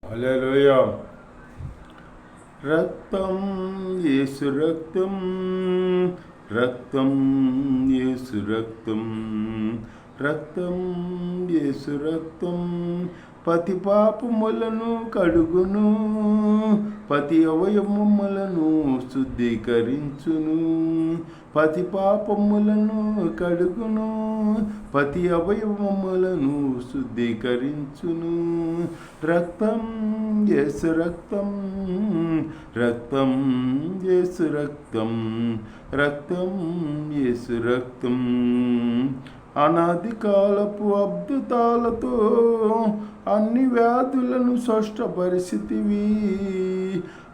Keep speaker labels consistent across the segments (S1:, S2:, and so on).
S1: హల్లెలూయా. రక్తం యేసు రక్తం, రక్తం యేసు రక్తం, రక్తం యేసు రక్తం పతి పాపములను కడుగును, పతి అవయవములను శుద్ధీకరించును. పతి పాపములను కడుగును, పతి అవయవములను శుద్ధీకరించును. రక్తం యేసు రక్తం, రక్తం యేసు రక్తం, రక్తం యేసు రక్తం అనాది కాలపు అద్భుతాలతో అన్ని వ్యాధులను స్పష్టపరిస్థితివి.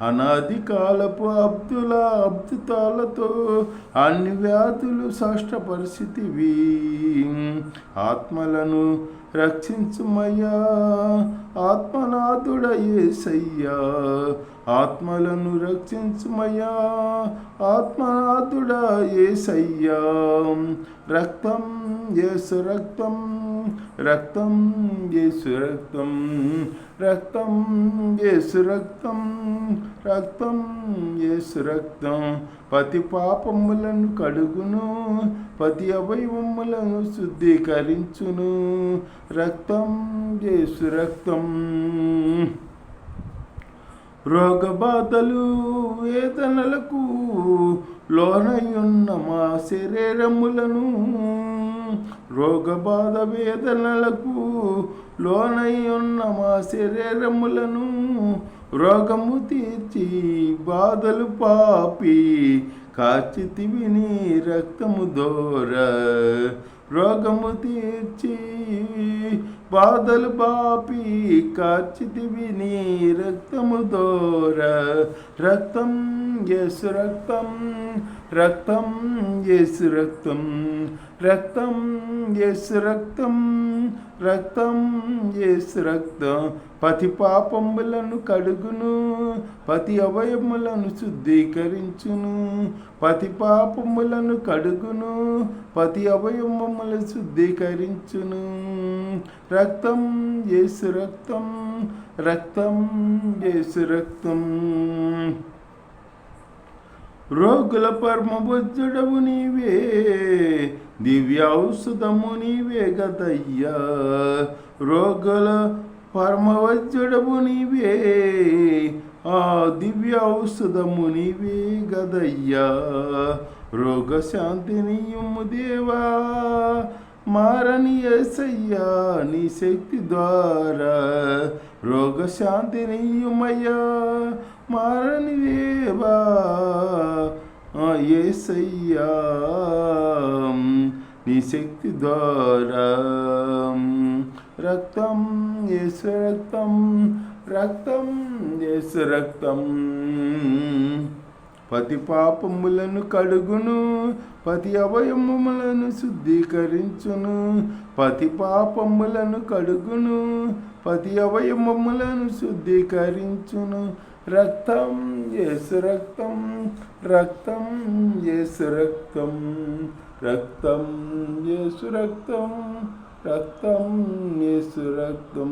S1: అనాది కాలపు అద్భుతాలతో అన్ని వ్యాధులు స్పష్టపరిస్థితివి. ఆత్మలను రక్షించుమయ్యా, ఆత్మనాథుడ యేసయ్యా. ఆత్మలను రక్షించుమయ్యా, ఆత్మనాథుడ యేసయ్యా. రక్తం యేసు రక్తం, రక్తం యేసు రక్తం, రక్తం యేసు రక్తం, రక్తం యేసు రక్తం పతి పాపములను కడుగును, పతి అవయవములను శుద్ధీకరించును. రక్తం యేసు రక్తం రోగబాధలు వేదనలకు లోనయున్న మా శరీరములను, రోగబాధ వేదనలకు లోనయున్న మా శరీరములను రోగము తీర్చి బాధలు పాపి కాచితివి నీ రక్తము దోరా. రోగము తీర్చి బాధలు పాపి కాచితివి నీ రక్తము దోరా. రక్తం యేసు రక్తం, రక్తం యేసు రక్తం, రక్తం యేసు రక్తం, రక్తం యేసు రక్తం పతి పాపములను కడుగును, పతి అవయములను శుద్ధీకరించును. పతి పాపములను కడుగును, పతి అవయములను శుద్ధీకరించును. రక్తం యేసు రక్తం, రక్తం యేసు రక్తం రోగుల పరమభుజుడవు నీవే, దివ్యౌషధము నీవే గదయ్యా. రోగుల పరమవైద్యుడవు నీవే, ఆ దివ్య ఔషధము నీవే గదయ్యా. రోగశాంతి నీయము దేవా, మారని యేసయ్యా నీ శక్తి ద్వారా. రోగశాంతి నీయుమయ్యా, మారని దేవా యేసయ్యా నీ శక్తి ద్వారా. రక్తం యేసు రక్తం, రక్తం యేసు రక్తం పతి పాపములను కడుగును, పతి అవయవములను శుద్ధీకరించును. పతి పాపములను కడుగును, పతి అవయవములను శుద్ధీకరించును. రక్తం యేసు రక్తం, రక్తం యేసు రక్తం, రక్తం యేసు రక్తం, రక్తం యేసు రక్తం.